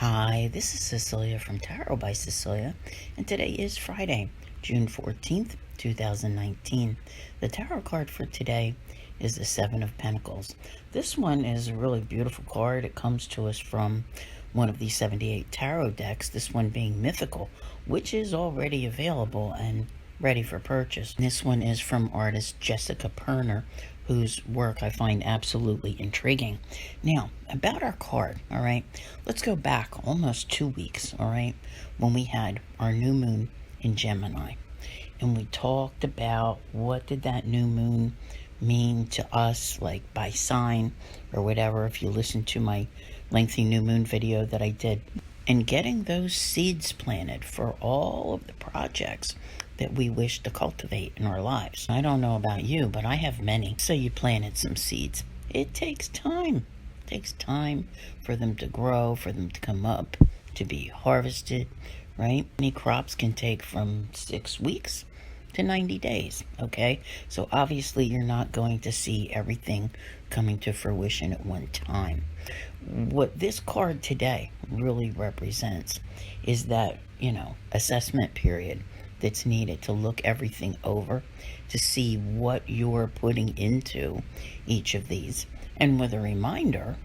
Hi, this is Cecilia from Tarot by Cecilia, and today is Friday, June 14th, 2019. The tarot card for today is the Seven of Pentacles. This one is a really beautiful card. It comes to us from one of the 78 tarot decks, this one being mythical, which is already available and ready for purchase. This one is from artist Jessica Perner, whose work I find absolutely intriguing. Now, about our card, all right, let's go back almost 2 weeks, all right, when we had our new moon in Gemini. And we talked about what did that new moon mean to us, like by sign or whatever, if you listen to my lengthy new moon video that I did. And getting those seeds planted for all of the projects that we wish to cultivate in our lives. I don't know about you, but I have many. So you planted some seeds. It takes time. It takes time for them to grow, for them to come up, to be harvested, right? Many crops can take from 6 weeks to 90 days, okay? So obviously you're not going to see everything coming to fruition at one time. What this card today really represents is that, assessment period that's needed to look everything over, to see what you're putting into each of these. And with a reminder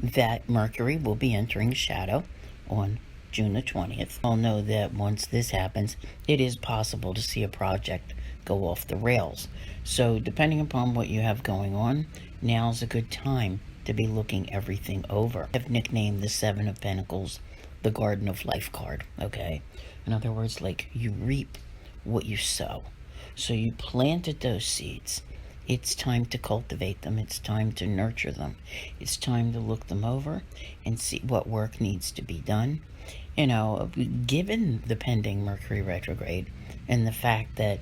that Mercury will be entering shadow on June the 20th. I'll know that once this happens, it is possible to see a project go off the rails. So depending upon what you have going on, now's a good time to be looking everything over. I've nicknamed the Seven of Pentacles the Garden of Life card, okay? In other words, like you reap what you sow. So you planted those seeds. It's time to cultivate them. It's time to nurture them. It's time to look them over and see what work needs to be done. Given the pending Mercury retrograde and the fact that,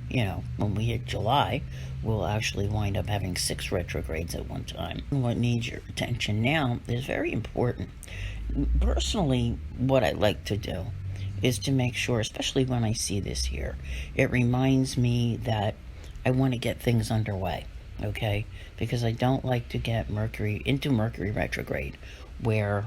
when we hit July, we'll actually wind up having 6 retrogrades at one time. What needs your attention now is very important. Personally, what I like to do is to make sure, especially when I see this here, it reminds me that I want to get things underway, okay? Because I don't like to get Mercury retrograde where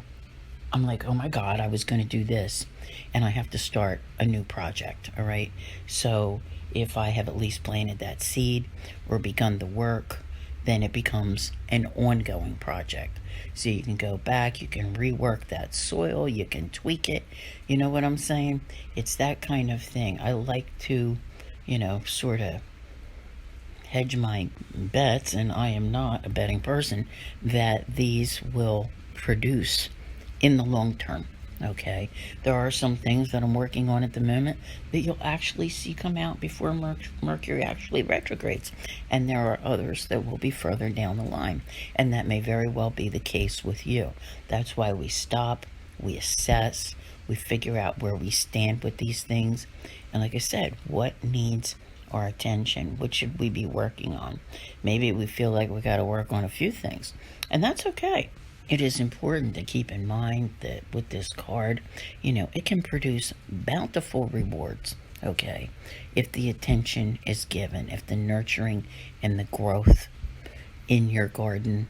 I'm like, oh my God, I was going to do this and I have to start a new project, all right? So if I have at least planted that seed or begun the work, then it becomes an ongoing project. So you can go back, you can rework that soil, you can tweak it. You know what I'm saying? It's that kind of thing. I like to, sort of hedge my bets, and I am not a betting person, that these will produce in the long term, okay? There are some things that I'm working on at the moment that you'll actually see come out before Mercury actually retrogrades, and there are others that will be further down the line, and that may very well be the case with you. That's why we stop, we assess, we figure out where we stand with these things, and like I said, what needs our attention? What should we be working on? Maybe we feel like we got to work on a few things, and that's okay. It is important to keep in mind that with this card, it can produce bountiful rewards, okay? If the attention is given, if the nurturing and the growth in your garden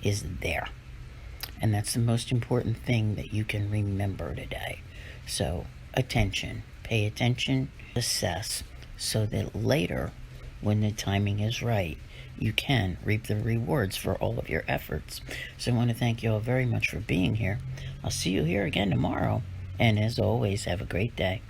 is there. And that's the most important thing that you can remember today. So, attention, pay attention, assess, so that later, when the timing is right, you can reap the rewards for all of your efforts. So I want to thank you all very much for being here. I'll see you here again tomorrow. And as always, have a great day.